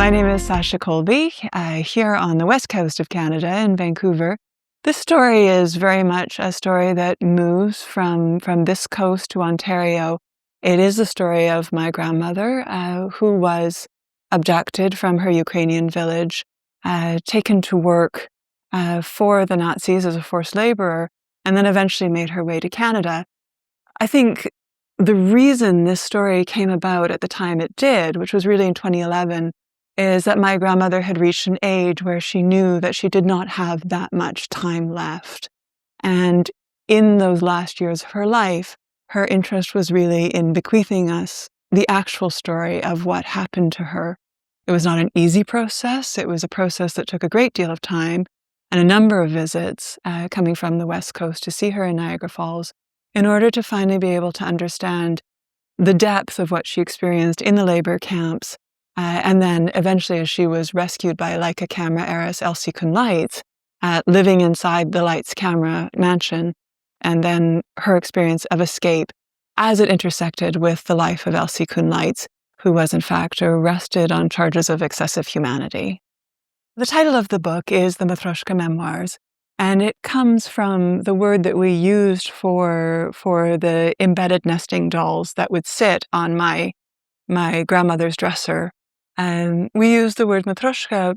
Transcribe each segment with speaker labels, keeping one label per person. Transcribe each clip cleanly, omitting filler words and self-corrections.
Speaker 1: My name is Sasha Colby, here on the west coast of Canada in Vancouver. This story is very much a story that moves from this coast to Ontario. It is the story of my grandmother, who was abducted from her Ukrainian village, taken to work for the Nazis as a forced laborer, and then eventually made her way to Canada. I think the reason this story came about at the time it did, which was really in 2011, is that my grandmother had reached an age where she knew that she did not have that much time left. And in those last years of her life, her interest was really in bequeathing us the actual story of what happened to her. It was not an easy process. It was a process that took a great deal of time and a number of visits coming from the West Coast to see her in Niagara Falls in order to finally be able to understand the depth of what she experienced in the labor camps. And then eventually, as she was rescued by Leica camera heiress Elsie Kuhn Lights, living inside the Lights camera mansion, and then her experience of escape as it intersected with the life of Elsie Kuhn Lights, who was in fact arrested on charges of excessive humanity. The title of the book is the Matryoshka Memoirs, and it comes from the word that we used for the embedded nesting dolls that would sit on my grandmother's dresser. We use the word Matryoshka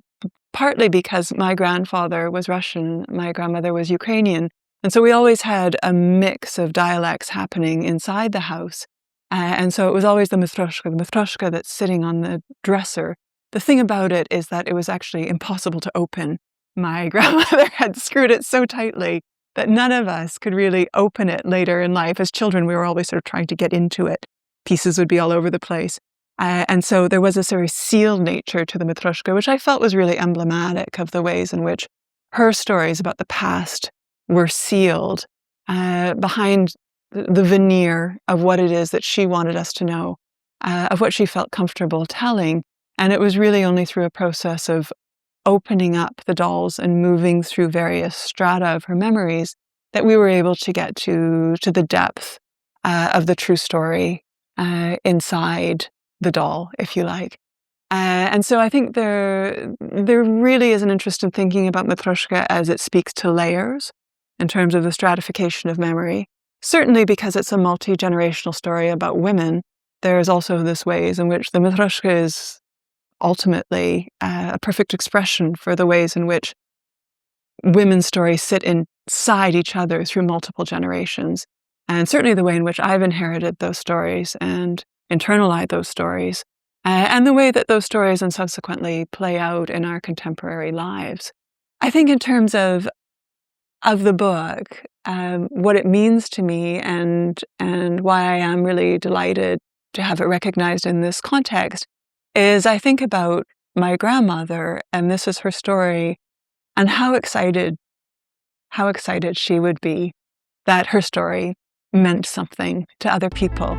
Speaker 1: partly because my grandfather was Russian, my grandmother was Ukrainian, and so we always had a mix of dialects happening inside the house. And so it was always the Matryoshka that's sitting on the dresser. The thing about it is that it was actually impossible to open. My grandmother had screwed it so tightly that none of us could really open it later in life. As children, we were always sort of trying to get into it. Pieces would be all over the place. And so there was a sort of sealed nature to the Matryoshka, which I felt was really emblematic of the ways in which her stories about the past were sealed behind the veneer of what it is that she wanted us to know, of what she felt comfortable telling. And it was really only through a process of opening up the dolls and moving through various strata of her memories that we were able to get to the depth of the true story inside the doll, if you like. And so I think there really is an interest in thinking about Matryoshka as it speaks to layers in terms of the stratification of memory. Certainly because it's a multi-generational story about women, there is also this ways in which the Matryoshka is ultimately a perfect expression for the ways in which women's stories sit inside each other through multiple generations. And certainly the way in which I've inherited those stories and internalized those stories, and the way that those stories and subsequently play out in our contemporary lives. I think in terms of the book, what it means to me and why I am really delighted to have it recognized in this context is I think about my grandmother, and this is her story, and how excited she would be that her story meant something to other people.